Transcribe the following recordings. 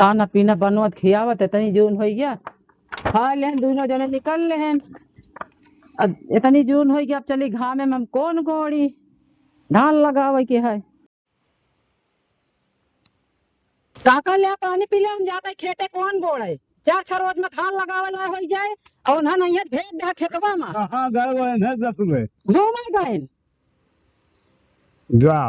खाना पीना बनवत खियावत इतनी जून हो गया। खा लें दोनों जने निकल लें। अब इतनी जून हो गया, अब चली घामे में हम कौन गोड़ी धान लगावे के है। काका ले पानी पी ले, हम जाते खेते कौन बोड़े। 4-6 रोज में धान लगावे ला हो जाए और ना नहीं भेज दे खेतवा में। कहाँ गए हैं 10 में घूमे गए जा।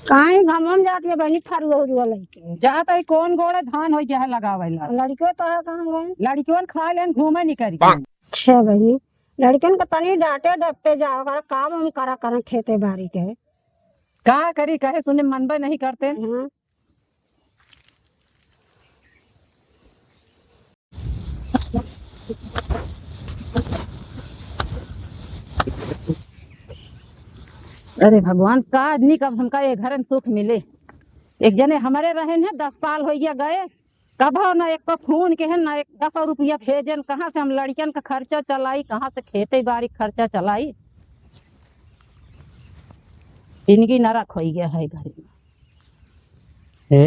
काहे घमम जाती है बहनी फरुआ लड़के जाता है कौन गोड़े धान हो गया है लगावे ला। लड़कियों तो है कहाँ गए। लड़कियों खा लें घूमे नहीं करी। अच्छा बहनी लड़कियों को तनी डांटे डपटे जाओ कर काम हम करा कर खेते बाड़ी के। का करी कहे सुने मनबे नहीं करते। हाँ। अरे भगवान का आदमी कब हमका ये घर में सुख मिले। एक जने हमारे रहे हैं 10 साल हो गया गए, कभो ना एक खून के है ना एक 10 रुपया भेजन। कहाँ से हम लड़कियन का खर्चा चलाई, कहाँ से खेती बाड़ी खर्चा चलाई। जिंदगी नरक हो गया है घर में।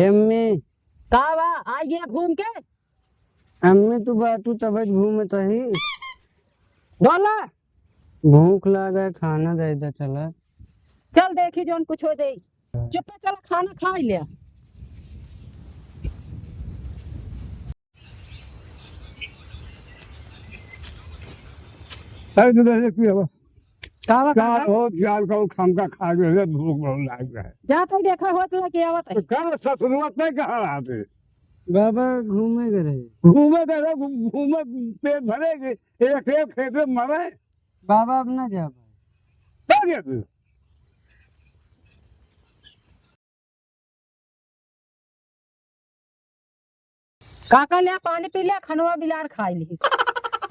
अम्मी का बा आ गया घूम के। अम्मी तू बातू तब घूमे तो ही बोला भूख लगा खाना दे दे चला। चल देखी जोन कुछ हो दे। चुप चल खाना खा लिया। अरे तू देख पिया का बा क्या का हो ख्याल को खाम का खा गए भूख बहुत लाग रहा है। जा तो देखा होत ला के आवत है। तो कर ससुरवत नहीं कहा रहा थे बाबा घूमे गए घूमे दे घूमे पेट भरेगी एक एक खेत में मरे बाबा अब ना जा तो गया तू। काका ले पानी पी ले, खनवा बिलार खाई ली।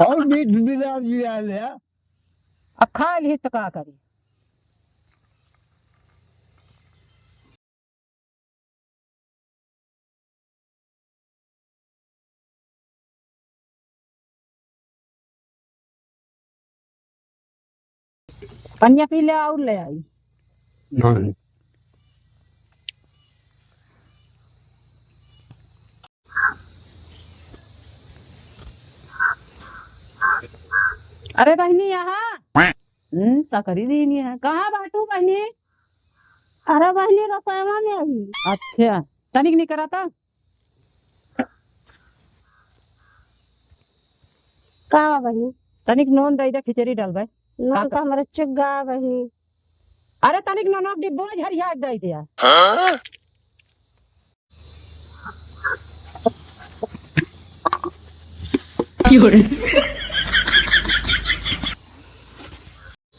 और बीच बिना लिया लिया अब खा ली तो का करी। पनिया पी ले और ले आई। नहीं अरे बहनी यहाँ सकरी दी नहीं है। कहाँ बाटू बहनी। अरे बहनी रसोईवा में आई। अच्छा तनिक नहीं करा था। का बहनी तनिक नोन दे दे खिचड़ी डाल भाई। ना तो हमारे चिग्गा बहनी। अरे तनिक नोन डिब्बो झरिया दे दिया।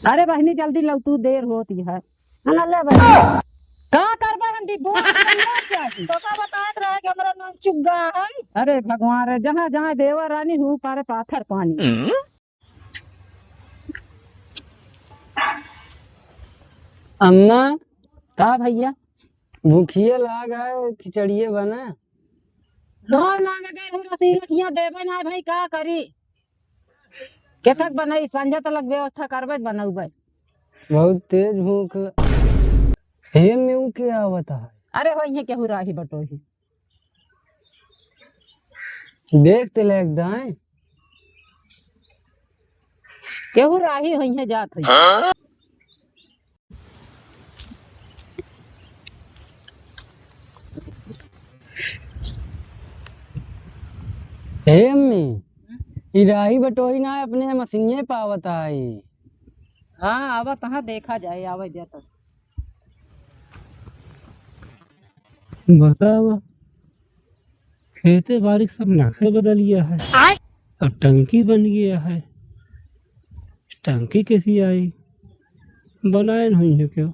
अरे बहनी जल्दी लो तू देर होती है। ना ले बहनी का करबा हम डिब्बो तो का बतात रहे कि हमारा नाम चिग्गा है। अरे भगवान रे जहाँ जहाँ देवा रानी हूँ पारे पाथर पानी। अम्मा का भैया भूखिए लाग है खिचड़िए बना। धान मांगे गए हो रसीलखियां देवे ना भाई का करी। केथक बनाई संजय तलक व्यवस्था करबे बनौबे। बहुत तेज भूख हे में के आवत है। अरे हो ये केहू राही बटोही। देख ते लाग दाए केहू राही होइए जात है। हे अम्मी इराही बटोही ना अपने मसीने पावत आई। हाँ आवा तहाँ देखा जाए आवा जाता। बताओ खेते बाड़ी सब नक्शे बदल गया है। अब टंकी बन गया है। टंकी कैसी आई बनाए नहीं है क्यों।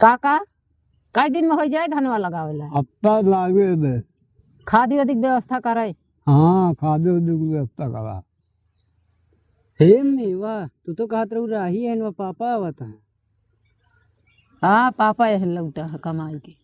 काका कई दिन में हो जाए धनवा लगावे ला। हफ्ता लागे दे। खादी अधिक व्यवस्था करे। हाँ खादे उद्योग व्यवस्था करा। हे अम्मी वाह तू तो कहत रहू राही है न पापा आवत है। हाँ पापा यह लौटा है कमाई के।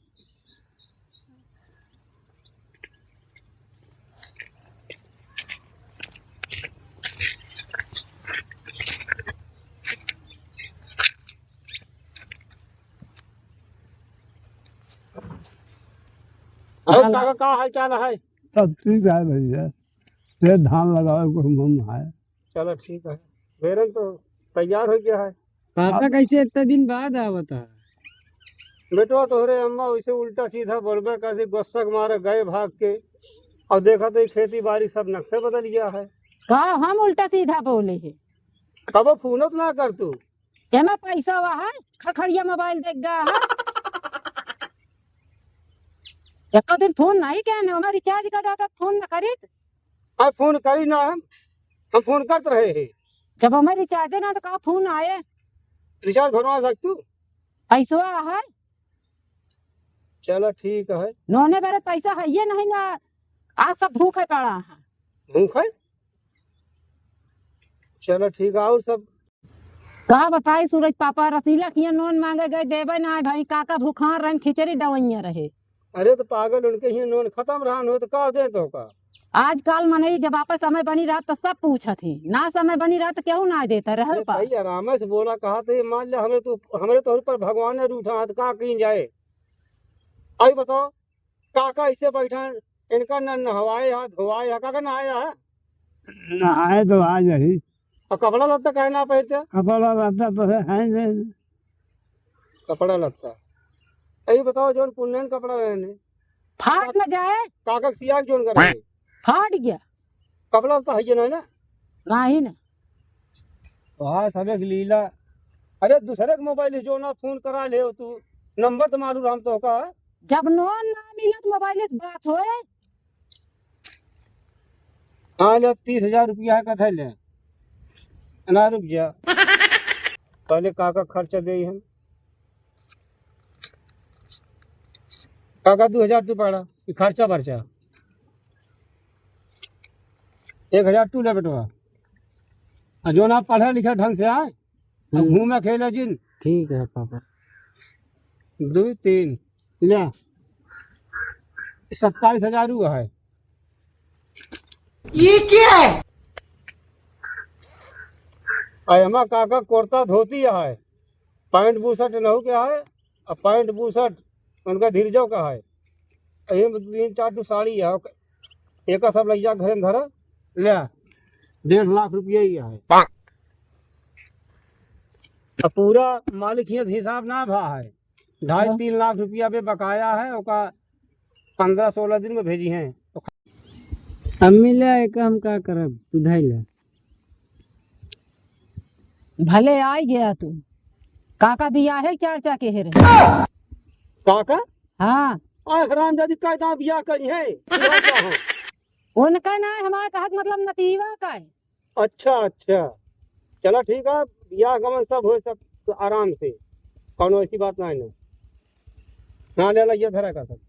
और काका का हाल चाल है? सब ठीक है भैया, ये धान लगाओ को हम है। चलो ठीक है, बेरन तो तैयार हो गया है। पापा कैसे इतने दिन बाद आवता है? बेटवा तोहरे अम्मा वैसे उल्टा सीधा बोलबे कर दी, गुस्सा के मारे गए भाग के। अब देखा तो ये खेती बाड़ी सब नक्शे बदल गया है। का हम उल्टा सीधा बोले है? कब फोन ना कर तू। एमा पैसा हुआ है, खखड़िया मोबाइल देख गया है। एक दिन फोन नहीं क्या हमारा रिचार्ज कर था, फोन न करी। हाँ फोन करी ना, हम फोन करते रहे हैं। जब हमारे रिचार्ज ना तो कहा फोन आए। रिचार्ज भरवा सकतू? पैसा है चलो ठीक है। नोने बारे पैसा है ये नहीं ना, आज सब भूखे पड़ा है। भूख है? चलो ठीक है। और सब कहा बताई सूरज पापा रसीला किया नोन मांगे गए देवे ना भाई, काका भूखा रहे खिचड़ी डवैया रहे। अरे तो पागल, उनके ही नोन खत्म रहा हो तो का दे तो का। आजकल मने जब आपस समय बनी रहा तो सब पूछा थी, ना समय बनी रहा तो क्यों ना देता रहे पा। भाई आराम से बोला, कहा तो मान लिया हमें तो पर भगवान ने रूठा हाथ का कहीं जाए। आई बताओ काका इससे बैठा है, इनका न नहवाए हाथ धोवाए है, काका नहाया है? नहाए तो आ जाही, और कपड़ा लत्ता कहना पहनते? कपड़ा रहता तो है नहीं। कपड़ा लत्ता यही बताओ, जो पुण्यन कपड़ा रहने फाट न जाए। काका सियाग जोन कर फाट गया कपड़ा तो है ना ना। नहीं ना हाँ सब एक लीला। अरे दूसरे के मोबाइल जो ना फोन करा ले तू, नंबर तो मालूम हम तो का। जब नोन ना मिला तो मोबाइल से बात होए। हाँ ले 30,000 रुपया है कथे ले ना, रुक जा पहले काका खर्चा दे हम। काका 2,000 तू पड़ा खर्चा बर्चा, 1,000 तू ले बेटवा। और जो ना पढ़े लिखे ढंग से आए, घूमे खेले जिन। ठीक है पापा। 2 3 ले 27,000 हुआ है। ये क्या है? अमा काका कुर्ता धोती है, पैंट बूसट नहू के है, और पैंट बूसट उनका धीरजो का है। यही 3 4 टू साड़ी है, एक सब लग जा घर में धरा ले 1.5 लाख रुपया ही है। अब पूरा मालिक हिसाब ना भा है, 2.5-3 लाख रुपया पे बकाया है, ओका 15-16 दिन में भेजी हैं। अम्मी ले एक हम का करब, तू धाई ले। भले आई गया तू। काका बिया है 4 के रहे। काका हाँ आखराम जदी कायदा बिया करी है। उनका ना हमारा कहत मतलब नतीवा का है। अच्छा अच्छा चलो ठीक है, बिया गमन सब हो सब तो आराम से, कौनो ऐसी बात नहीं ना। हाँ ले ला ये धरा का सब।